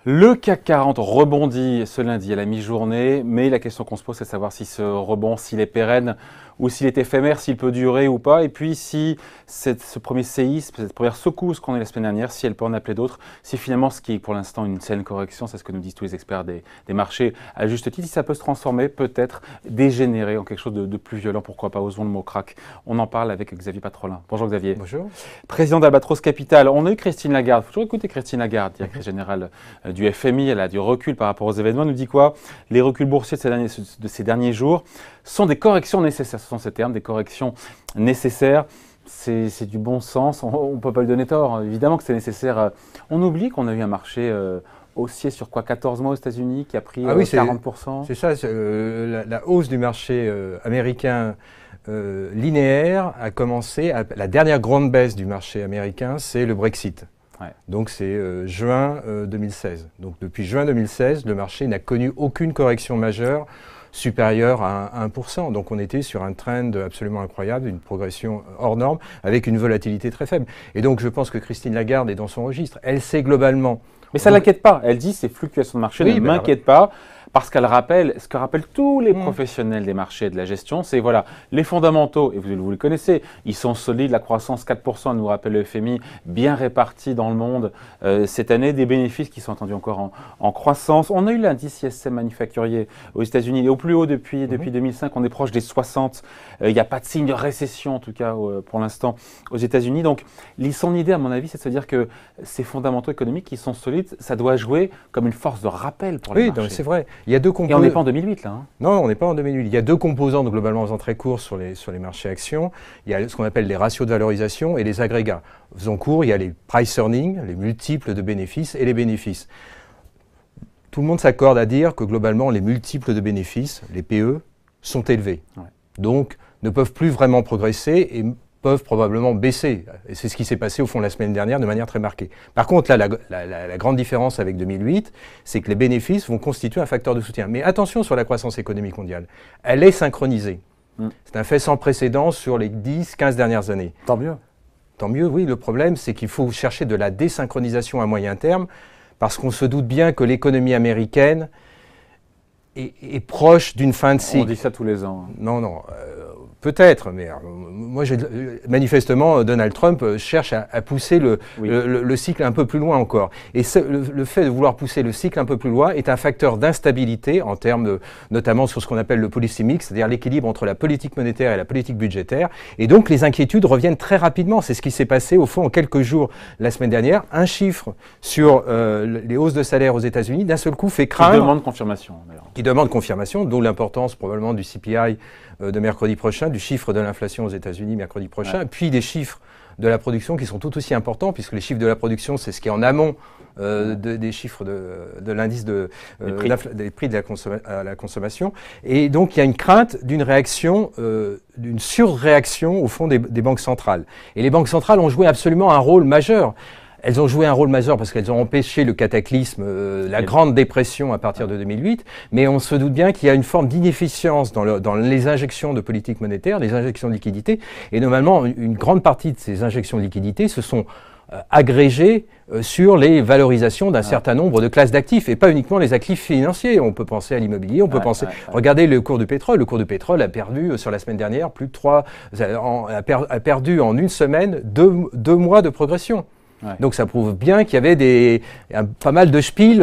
Le CAC 40 rebondit ce lundi à la mi-journée, mais la question qu'on se pose, c'est de savoir si ce rebond, s'il est pérenne ou s'il est éphémère, s'il peut durer ou pas, et puis si ce premier séisme, cette première secousse qu'on a eu la semaine dernière, si elle peut en appeler d'autres, si finalement ce qui est pour l'instant une saine correction, c'est ce que nous disent tous les experts des marchés à juste titre, si ça peut se transformer, peut-être dégénérer en quelque chose de plus violent, pourquoi pas, osons le mot crack. On en parle avec Xavier Patrolin. Bonjour Xavier. Bonjour. Président d'Albatros Capital. On a eu Christine Lagarde, il faut toujours écouter Christine Lagarde, directrice générale du FMI, elle a du recul par rapport aux événements, elle nous dit quoi? Les reculs boursiers de ces derniers jours sont des corrections nécessaires, ce sont ces termes, des corrections nécessaires. C'est du bon sens, on ne peut pas lui donner tort, évidemment que c'est nécessaire. On oublie qu'on a eu un marché haussier sur quoi, 14 mois aux États-Unis qui a pris 40%. C'est ça, la hausse du marché américain linéaire a commencé, la dernière grande baisse du marché américain, c'est le Brexit. Ouais. Donc c'est juin 2016. Donc depuis juin 2016, le marché n'a connu aucune correction majeure supérieure à 1%. Donc on était sur un trend absolument incroyable, une progression hors norme, avec une volatilité très faible. Et donc je pense que Christine Lagarde est dans son registre. Elle sait globalement... Mais ça ne l'inquiète pas. Elle dit ces fluctuations de marché ne m'inquiètent pas. Parce qu'elle rappelle, ce que rappellent tous les professionnels des marchés et de la gestion, c'est voilà, les fondamentaux, et vous les connaissez, ils sont solides, la croissance 4%, nous rappelle le FMI, bien répartie dans le monde cette année, des bénéfices qui sont attendus encore en croissance. On a eu l'indice ISM manufacturier aux États-Unis, il est au plus haut depuis 2005, on est proche des 60. Il n'y a pas de signe de récession, en tout cas pour l'instant, aux États-Unis. Donc, son idée, à mon avis, c'est de se dire que ces fondamentaux économiques qui sont solides, ça doit jouer comme une force de rappel pour les marchés. Oui, c'est vrai. Il y a deux et on n'est pas en 2008 là. Hein. Non, on n'est pas en 2008. Il y a deux composantes globalement en faisant très court sur les marchés actions. Il y a ce qu'on appelle les ratios de valorisation et les agrégats. Faisons court, il y a les price earnings, les multiples de bénéfices et les bénéfices. Tout le monde s'accorde à dire que globalement les multiples de bénéfices, les PE, sont élevés. Ouais. Donc ne peuvent plus vraiment progresser et peuvent probablement baisser. Et c'est ce qui s'est passé au fond la semaine dernière de manière très marquée. Par contre, là, la grande différence avec 2008, c'est que les bénéfices vont constituer un facteur de soutien. Mais attention sur la croissance économique mondiale. Elle est synchronisée. C'est un fait sans précédent sur les 10-15 dernières années. Tant mieux. Tant mieux, oui. Le problème, c'est qu'il faut chercher de la désynchronisation à moyen terme, parce qu'on se doute bien que l'économie américaine est proche d'une fin de cycle. On dit ça tous les ans. Non, non. Peut-être, mais moi, manifestement, Donald Trump cherche à pousser le cycle un peu plus loin encore. Et le fait de vouloir pousser le cycle un peu plus loin est un facteur d'instabilité en termes notamment sur ce qu'on appelle le policy mix, c'est-à-dire l'équilibre entre la politique monétaire et la politique budgétaire. Et donc, les inquiétudes reviennent très rapidement. C'est ce qui s'est passé, au fond, en quelques jours la semaine dernière. Un chiffre sur les hausses de salaire aux États-Unis, d'un seul coup, fait craindre... Qui demande confirmation, d'ailleurs. Qui demande confirmation, d'où l'importance probablement du CPI de mercredi prochain, du chiffre de l'inflation aux États-Unis mercredi prochain, puis des chiffres de la production qui sont tout aussi importants, puisque les chiffres de la production, c'est ce qui est en amont des chiffres de l'indice des prix de la consommation. Et donc, il y a une crainte d'une réaction, d'une surréaction au fond des banques centrales. Et les banques centrales ont joué absolument un rôle majeur. Elles ont joué un rôle majeur parce qu'elles ont empêché le cataclysme, la grande dépression à partir de 2008, mais on se doute bien qu'il y a une forme d'inefficience dans les injections de politique monétaire, les injections de liquidités, et normalement, une grande partie de ces injections de liquidités se sont agrégées sur les valorisations d'un certain nombre de classes d'actifs, et pas uniquement les actifs financiers. On peut penser à l'immobilier, on peut penser... Regardez le cours du pétrole. Le cours du pétrole a perdu, sur la semaine dernière, a perdu en une semaine deux mois de progression. Ouais. Donc ça prouve bien qu'il y avait pas mal de spiel,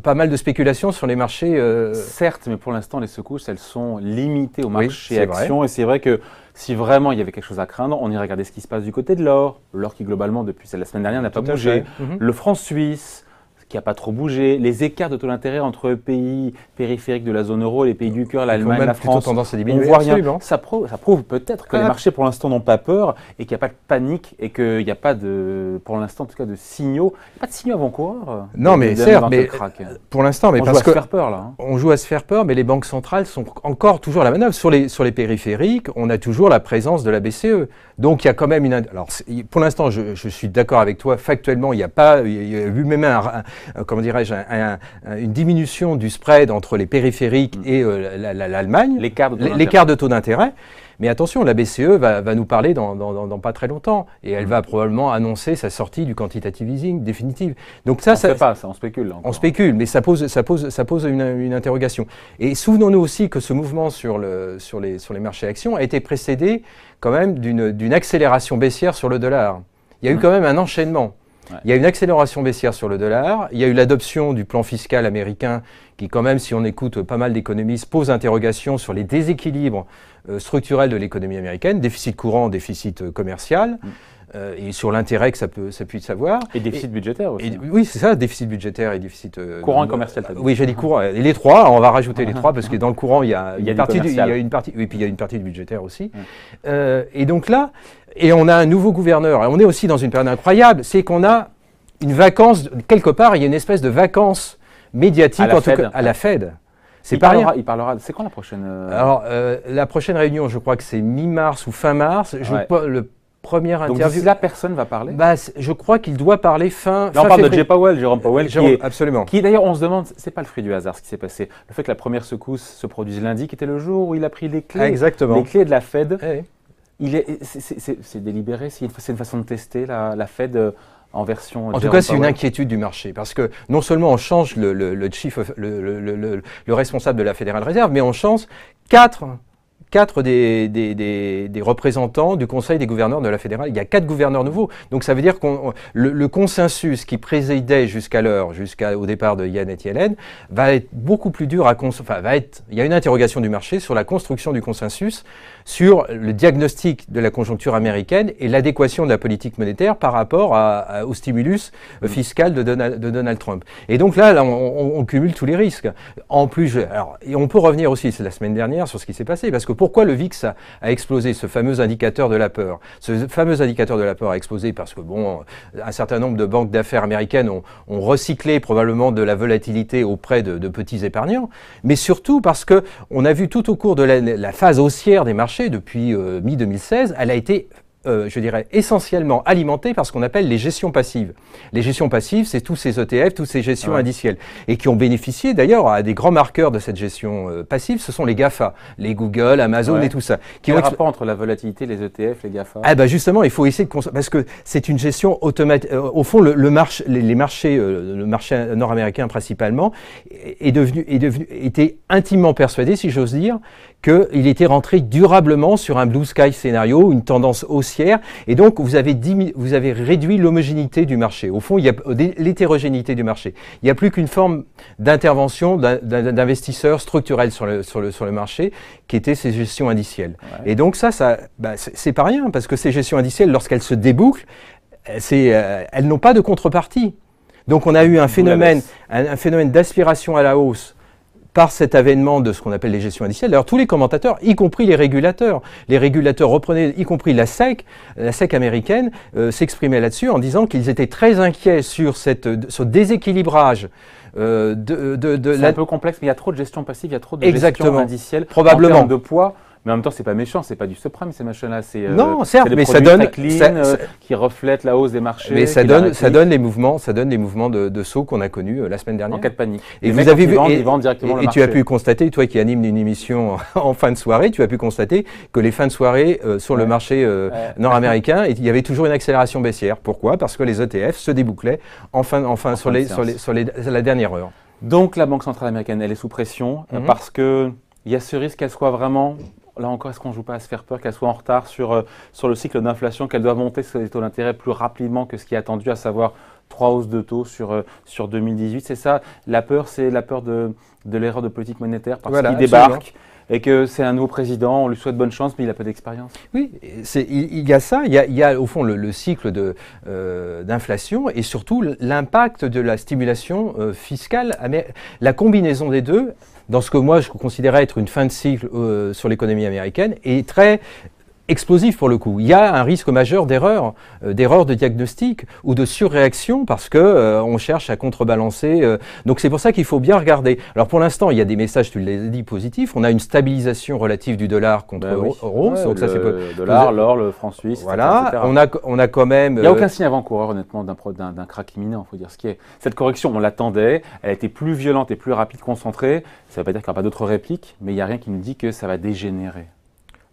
pas mal de spéculations sur les marchés. Certes, mais pour l'instant, les secousses, elles sont limitées au marché actions. Et c'est vrai que si vraiment il y avait quelque chose à craindre, on irait regarder ce qui se passe du côté de l'or. L'or qui, globalement, depuis la semaine dernière, n'a pas bougé. Le franc suisse, qui n'a pas trop bougé, les écarts de taux d'intérêt entre pays périphériques de la zone euro, les pays du cœur, l'Allemagne, la France, tendance à diminuer, on voit rien. Ça prouve peut-être que les marchés pour l'instant n'ont pas peur et qu'il n'y a pas de panique et qu'il n'y a pas pour l'instant en tout cas de signaux, pas de signaux avant-coureurs. Non mais certes, mais pour l'instant, mais parce que on joue à se faire peur là. On joue à se faire peur, mais les banques centrales sont encore toujours à la manœuvre. Sur les périphériques, on a toujours la présence de la BCE. Donc il y a quand même une... Alors pour l'instant, je suis d'accord avec toi, factuellement, il n'y a pas... Il y a eu même comment dirais-je, une diminution du spread entre les périphériques et l'Allemagne, l'écart de taux d'intérêt. Mais attention, la BCE va nous parler dans pas très longtemps. Et elle va probablement annoncer sa sortie du quantitative easing définitive. Donc ça, on ne sait pas, ça, on spécule. Encore. On spécule, mais ça pose une interrogation. Et souvenons-nous aussi que ce mouvement sur les marchés actions a été précédé quand même d'une accélération baissière sur le dollar. Il y a eu quand même un enchaînement. Ouais. Il y a une accélération baissière sur le dollar, il y a eu l'adoption du plan fiscal américain qui quand même, si on écoute pas mal d'économistes, pose interrogation sur les déséquilibres structurels de l'économie américaine, déficit courant, déficit commercial, et sur l'intérêt que ça puisse avoir. Et déficit budgétaire aussi. Oui, c'est ça, déficit budgétaire et déficit... courant et commercial. Oui, j'ai dit courant. Et les trois, on va rajouter les trois, parce que dans le courant, il y a une partie oui, puis il y a une partie du budgétaire aussi. Et donc là, et on a un nouveau gouverneur. Et on est aussi dans une période incroyable, c'est qu'on a une vacance, quelque part, il y a une espèce de vacance médiatique à la Fed. C'est pas rien. Il parlera. C'est quand la prochaine Alors, la prochaine réunion, je crois que c'est mi-mars ou fin mars. Le première interview. Donc d'ici là, personne va parler. Je crois qu'il doit parler fin. Là, on parle de Jérôme Powell, absolument. Qui d'ailleurs, on se demande, c'est pas le fruit du hasard ce qui s'est passé. Le fait que la première secousse se produise lundi, qui était le jour où il a pris les clés. Exactement. Les clés de la Fed. C'est délibéré. C'est une façon de tester la Fed. En version. En tout cas, c'est une inquiétude du marché parce que non seulement on change le responsable de la Fédérale Réserve, mais on change quatre des représentants du Conseil des gouverneurs de la Fédérale. Il y a 4 gouverneurs nouveaux. Donc ça veut dire que le consensus qui présidait jusqu'au départ de Janet Yellen, va être beaucoup plus dur il y a une interrogation du marché sur la construction du consensus, sur le diagnostic de la conjoncture américaine et l'adéquation de la politique monétaire par rapport au stimulus fiscal de Donald Trump. Et donc là on cumule tous les risques. En plus, et on peut revenir aussi, c'est la semaine dernière, sur ce qui s'est passé, parce que pourquoi le VIX a explosé, ce fameux indicateur de la peur? Ce fameux indicateur de la peur a explosé parce que, un certain nombre de banques d'affaires américaines ont recyclé probablement de la volatilité auprès de petits épargnants, mais surtout parce qu'on a vu tout au cours de la phase haussière des marchés depuis mi-2016, elle a été je dirais, essentiellement alimentée par ce qu'on appelle les gestions passives. Les gestions passives, c'est tous ces ETF, toutes ces gestions indicielles, et qui ont bénéficié d'ailleurs à des grands marqueurs de cette gestion passive, ce sont les GAFA, les Google, Amazon et tout ça. Quel rapport entre la volatilité, les ETF, les GAFA? Justement, il faut essayer de parce que c'est une gestion automatique. Au fond, le marché nord-américain principalement, était intimement persuadé, si j'ose dire, qu'il était rentré durablement sur un blue sky scénario, une tendance haussière, et donc vous avez réduit l'homogénéité du marché. Au fond, il y a l'hétérogénéité du marché. Il n'y a plus qu'une forme d'intervention d'investisseurs structurels sur le marché, qui étaient ces gestions indicielles. Et donc c'est pas rien, parce que ces gestions indicielles, lorsqu'elles se débouclent, elles n'ont pas de contrepartie. Donc on a eu un phénomène d'aspiration à la hausse par cet avènement de ce qu'on appelle les gestions indicielles. Alors tous les commentateurs, y compris les régulateurs reprenaient, y compris la SEC américaine, s'exprimaient là-dessus en disant qu'ils étaient très inquiets sur ce déséquilibrage. C'est un peu complexe, mais il y a trop de gestion passive, il y a trop de gestion indicielle. Probablement. En termes de poids. Mais en même temps, c'est pas méchant, c'est pas du subprime, ces machins-là. Non, certes, mais ça donne qui reflètent la hausse des marchés. Mais ça donne les mouvements de saut qu'on a connus la semaine dernière. En cas de panique. Et vous avez vu, ils vendent directement le marché. Tu as pu constater, toi qui animes une émission en fin de soirée, tu as pu constater que les fins de soirée sur le marché nord-américain, il y avait toujours une accélération baissière. Pourquoi? Parce que les ETF se débouclaient sur la dernière heure. Donc la Banque centrale américaine, elle est sous pression parce que il y a ce risque qu'elle soit vraiment, là encore, est-ce qu'on ne joue pas à se faire peur, qu'elle soit en retard sur le cycle d'inflation, qu'elle doit monter ses taux d'intérêt plus rapidement que ce qui est attendu, à savoir 3 hausses de taux sur 2018. C'est ça, la peur, c'est la peur de l'erreur de politique monétaire parce qu'il débarque. Et que c'est un nouveau président, on lui souhaite bonne chance, mais il a peu d'expérience. Oui, il y a ça, il y a au fond le cycle d'inflation et surtout l'impact de la stimulation fiscale, la combinaison des deux, dans ce que moi je considérais être une fin de cycle sur l'économie américaine, est très explosif pour le coup. Il y a un risque majeur d'erreur de diagnostic ou de surréaction parce que on cherche à contrebalancer. Donc c'est pour ça qu'il faut bien regarder. Alors pour l'instant, il y a des messages, tu l'as dit, positifs. On a une stabilisation relative du dollar contre l'euro. Donc ça c'est le dollar, l'or, le franc suisse. Voilà. Etc. On a quand même. Il n'y a aucun signe avant-coureur honnêtement d'un krach imminent. Il faut dire ce qui est. Cette correction, on l'attendait. Elle a été plus violente et plus rapide, concentrée. Ça ne veut pas dire qu'il n'y aura pas d'autres répliques, mais il n'y a rien qui nous dit que ça va dégénérer.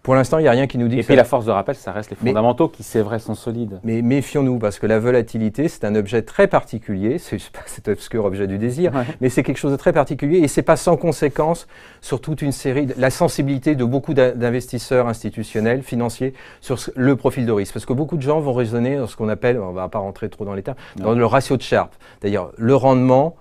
Pour l'instant, il n'y a rien qui nous dit Et puis la force de rappel, ça reste les fondamentaux qui, c'est vrai, sont solides. Mais méfions-nous, parce que la volatilité, c'est un objet très particulier. C'est pas cet obscur objet du désir, mais c'est quelque chose de très particulier. Et c'est pas sans conséquence sur toute une série, la sensibilité de beaucoup d'investisseurs institutionnels, financiers, sur le profil de risque. Parce que beaucoup de gens vont raisonner dans ce qu'on appelle, on ne va pas rentrer trop dans les termes, dans le ratio de Sharpe. C'est-à-dire le rendement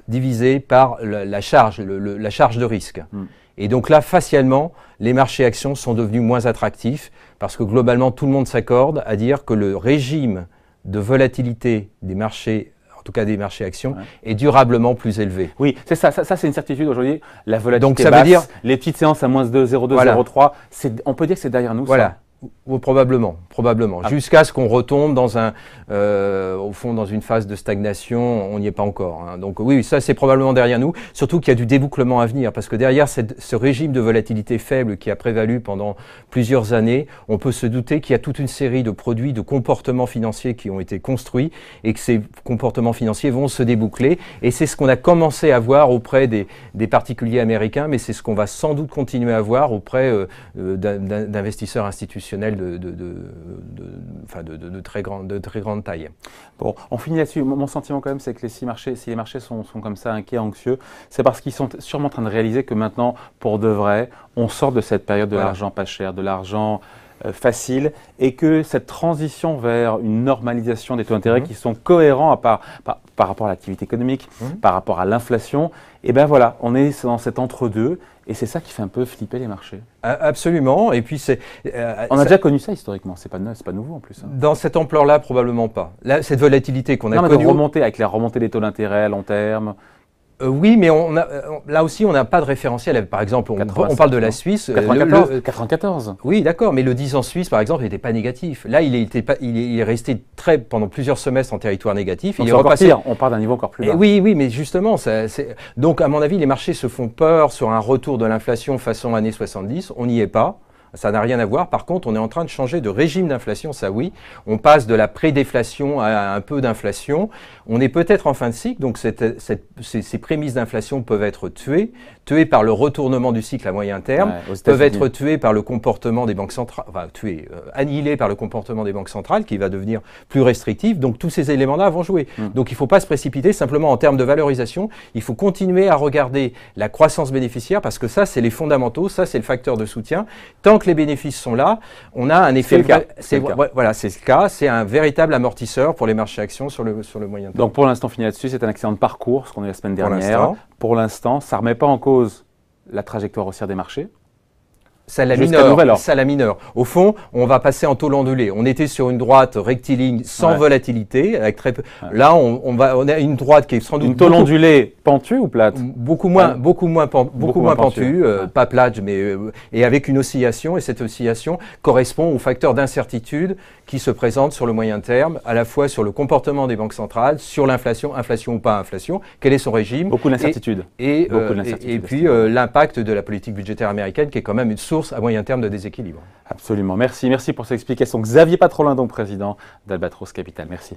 divisé par la charge de risque. Et donc là, facialement, les marchés actions sont devenus moins attractifs parce que globalement, tout le monde s'accorde à dire que le régime de volatilité des marchés, en tout cas des marchés actions, est durablement plus élevé. Oui, c'est ça. Ça c'est une certitude aujourd'hui. La volatilité donc, ça basse, veut dire, les petites séances à moins 2, 0,2, voilà. 0,3, on peut dire que c'est derrière nous. Voilà. Ça. Probablement, jusqu'à ce qu'on retombe dans au fond, dans une phase de stagnation. On n'y est pas encore. Hein. Donc oui, ça c'est probablement derrière nous. Surtout qu'il y a du débouclement à venir, parce que derrière ce régime de volatilité faible qui a prévalu pendant plusieurs années, on peut se douter qu'il y a toute une série de produits, de comportements financiers qui ont été construits et que ces comportements financiers vont se déboucler. Et c'est ce qu'on a commencé à voir auprès des particuliers américains, mais c'est ce qu'on va sans doute continuer à voir auprès d'investisseurs institutionnels de très grande taille. Bon, on finit là-dessus. Mon sentiment quand même, c'est que si les marchés sont comme ça inquiets, anxieux, c'est parce qu'ils sont sûrement en train de réaliser que maintenant, pour de vrai, on sort de cette période de l'argent pas cher, de l'argent facile, et que cette transition vers une normalisation des taux d'intérêt qui sont cohérents par rapport à l'activité économique, par rapport à l'inflation, et bien voilà, on est dans cet entre-deux. Et c'est ça qui fait un peu flipper les marchés. Absolument. Et puis on a déjà connu ça historiquement. C'est pas nouveau en plus. Hein. Dans cette ampleur-là, probablement pas. Là, cette volatilité qu'on a connue. Avec la remontée des taux d'intérêt à long terme. Oui, mais là aussi, on n'a pas de référentiel. Par exemple, on parle de la Suisse. 94. Oui, d'accord, mais le 10 ans suisse, par exemple, n'était pas négatif. Là, il est resté pendant plusieurs semestres en territoire négatif. Donc il est repassé. Pire. On part d'un niveau encore plus bas. Oui, mais justement, donc à mon avis, les marchés se font peur sur un retour de l'inflation façon années 70. On n'y est pas. Ça n'a rien à voir. Par contre, on est en train de changer de régime d'inflation, ça oui. On passe de la pré-déflation à un peu d'inflation. On est peut-être en fin de cycle, donc ces prémices d'inflation peuvent être tuées par le retournement du cycle à moyen terme, peuvent être tuées par le comportement des banques centrales, annihilées par le comportement des banques centrales qui va devenir plus restrictif. Donc tous ces éléments-là vont jouer. Donc il ne faut pas se précipiter. Simplement en termes de valorisation, il faut continuer à regarder la croissance bénéficiaire parce que ça, c'est les fondamentaux, ça, c'est le facteur de soutien. Tant que les bénéfices sont là, on a un effet. Voilà, c'est le cas. C'est un véritable amortisseur pour les marchés actions sur le moyen terme. Donc pour l'instant, fini là-dessus, c'est un accident de parcours, ce qu'on a eu la semaine dernière. Pour l'instant, ça ne remet pas en cause la trajectoire haussière des marchés. Ça la mineur. Au fond, on va passer en taux ondulé. On était sur une droite rectiligne sans volatilité, avec très peu. Là, on a une droite qui est sans doute une taux ondulée pentue ou plate. Beaucoup moins pentue, pas plate, mais et avec une oscillation. Et cette oscillation correspond au facteur d'incertitude qui se présente sur le moyen terme, à la fois sur le comportement des banques centrales, sur l'inflation, inflation ou pas inflation. Quel est son régime? Beaucoup d'incertitude. Et puis l'impact de la politique budgétaire américaine, qui est quand même une source à moyen terme de déséquilibre. Absolument. Merci pour cette explication. Xavier Patrolin, donc président d'Albatros Capital. Merci.